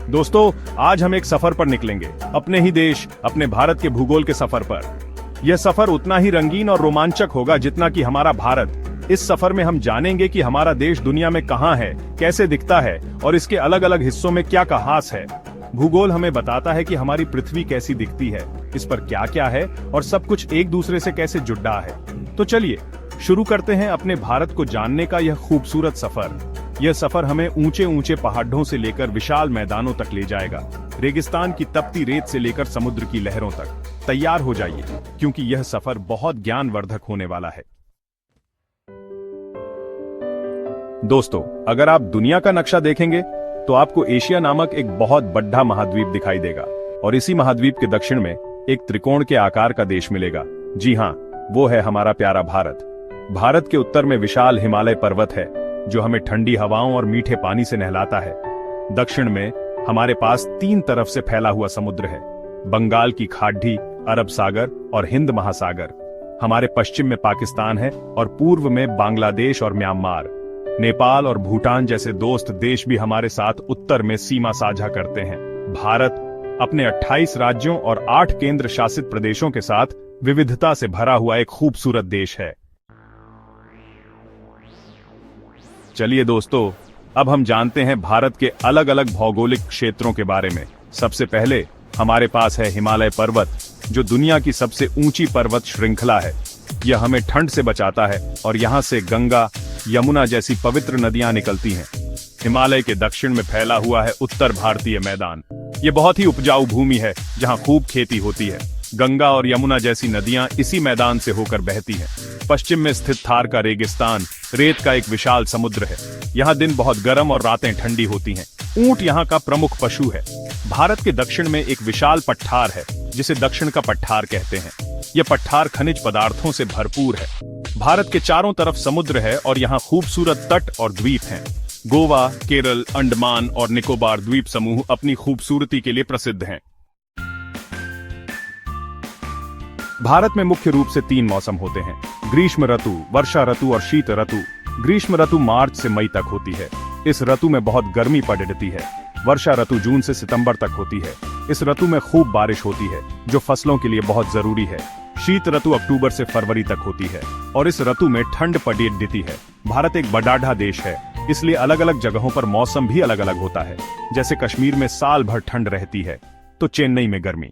दोस्तों, आज हम एक सफर पर निकलेंगे, अपने ही देश, अपने भारत के भूगोल के सफर पर। यह सफर उतना ही रंगीन और रोमांचक होगा जितना कि हमारा भारत। इस सफर में हम जानेंगे कि हमारा देश दुनिया में कहां है, कैसे दिखता है और इसके अलग अलग हिस्सों में क्या खास है। भूगोल हमें बताता है कि हमारी पृथ्वी कैसी दिखती है, इस पर क्या क्या है और सब कुछ एक दूसरे से कैसे जुड़ा है। तो चलिए शुरू करते हैं अपने भारत को जानने का यह खूबसूरत सफर। यह सफर हमें ऊंचे ऊंचे पहाड़ों से लेकर विशाल मैदानों तक ले जाएगा, रेगिस्तान की तपती रेत से लेकर समुद्र की लहरों तक। तैयार हो जाइए, क्योंकि यह सफर बहुत ज्ञानवर्धक होने वाला है। दोस्तों, अगर आप दुनिया का नक्शा देखेंगे तो आपको एशिया नामक एक बहुत बड़ा महाद्वीप दिखाई देगा और इसी महाद्वीप के दक्षिण में एक त्रिकोण के आकार का देश मिलेगा। जी हाँ, वो है हमारा प्यारा भारत। भारत के उत्तर में विशाल हिमालय पर्वत है जो हमें ठंडी हवाओं और मीठे पानी से नहलाता है। दक्षिण में हमारे पास 3 तरफ से फैला हुआ समुद्र है, बंगाल की खाड़ी, अरब सागर और हिंद महासागर। हमारे पश्चिम में पाकिस्तान है और पूर्व में बांग्लादेश और म्यांमार। नेपाल और भूटान जैसे दोस्त देश भी हमारे साथ उत्तर में सीमा साझा करते हैं। भारत अपने 28 राज्यों और 8 केंद्र शासित प्रदेशों के साथ विविधता से भरा हुआ एक खूबसूरत देश है। चलिए दोस्तों, अब हम जानते हैं भारत के अलग अलग भौगोलिक क्षेत्रों के बारे में। सबसे पहले हमारे पास है हिमालय पर्वत, जो दुनिया की सबसे ऊंची पर्वत श्रृंखला है। यह हमें ठंड से बचाता है और यहाँ से गंगा, यमुना जैसी पवित्र नदियां निकलती हैं। हिमालय के दक्षिण में फैला हुआ है उत्तर भारतीय मैदान। ये बहुत ही उपजाऊ भूमि है जहाँ खूब खेती होती है। गंगा और यमुना जैसी नदियां इसी मैदान से होकर बहती हैं। पश्चिम में स्थित थार का रेगिस्तान रेत का एक विशाल समुद्र है। यहाँ दिन बहुत गर्म और रातें ठंडी होती हैं। ऊंट यहाँ का प्रमुख पशु है। भारत के दक्षिण में एक विशाल पठार है जिसे दक्षिण का पठार कहते हैं। यह पठार खनिज पदार्थों से भरपूर है। भारत के चारों तरफ समुद्र है और यहाँ खूबसूरत तट और द्वीप हैं। गोवा, केरल, अंडमान और निकोबार द्वीप समूह अपनी खूबसूरती के लिए प्रसिद्ध हैं। भारत में मुख्य रूप से 3 मौसम होते हैं: ग्रीष्म ऋतु, वर्षा ऋतु और शीत ऋतु। ग्रीष्म ऋतु मार्च से मई तक होती है। इस ऋतु में बहुत गर्मी पड़ती है। वर्षा ऋतु जून से सितंबर तक होती है। इस ऋतु में खूब बारिश होती है, जो फसलों के लिए बहुत जरूरी है। शीत ऋतु अक्टूबर से फरवरी तक होती है और इस ऋतु में ठंड पड़ती है। भारत एक बड़ा देश है, इसलिए अलग अलग जगहों पर मौसम भी अलग अलग होता है। जैसे कश्मीर में साल भर ठंड रहती है तो चेन्नई में गर्मी।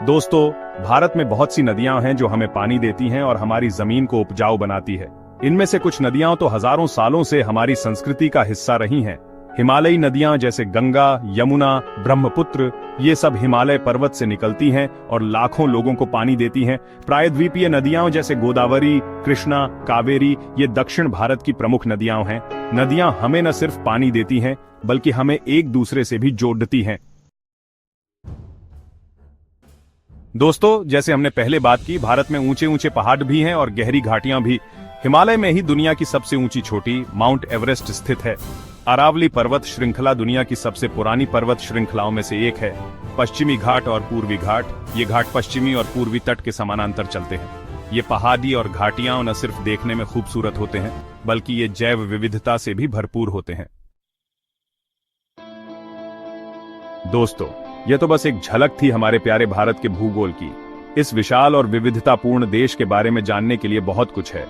दोस्तों, भारत में बहुत सी नदियां हैं जो हमें पानी देती हैं और हमारी जमीन को उपजाऊ बनाती है। इनमें से कुछ नदियां तो हजारों सालों से हमारी संस्कृति का हिस्सा रही हैं। हिमालयी नदियां जैसे गंगा, यमुना, ब्रह्मपुत्र, ये सब हिमालय पर्वत से निकलती हैं और लाखों लोगों को पानी देती हैं। प्रायद्वीपीय नदियां जैसे गोदावरी, कृष्णा, कावेरी, ये दक्षिण भारत की प्रमुख नदियां हैं। नदियां हमें न सिर्फ पानी देती हैं, बल्कि हमें एक दूसरे से भी जोड़ती हैं। दोस्तों, जैसे हमने पहले बात की, भारत में ऊंचे ऊंचे पहाड़ भी हैं और गहरी घाटियां भी। हिमालय में ही दुनिया की सबसे ऊंची चोटी माउंट एवरेस्ट स्थित है। अरावली पर्वत श्रृंखला दुनिया की सबसे पुरानी पर्वत श्रृंखलाओं में से एक है। पश्चिमी घाट और पूर्वी घाट, ये घाट पश्चिमी और पूर्वी तट के समानांतर चलते हैं। ये पहाड़ी और घाटियां न सिर्फ देखने में खूबसूरत होते हैं, बल्कि ये जैव विविधता से भी भरपूर होते हैं। दोस्तों, यह तो बस एक झलक थी हमारे प्यारे भारत के भूगोल की। इस विशाल और विविधतापूर्ण देश के बारे में जानने के लिए बहुत कुछ है।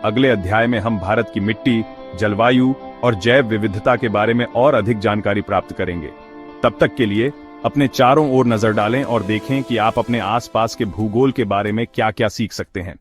अगले अध्याय में हम भारत की मिट्टी, जलवायु और जैव विविधता के बारे में और अधिक जानकारी प्राप्त करेंगे। तब तक के लिए अपने चारों ओर नजर डालें और देखें कि आप अपने आसपास के भूगोल के बारे में क्या क्या सीख सकते हैं।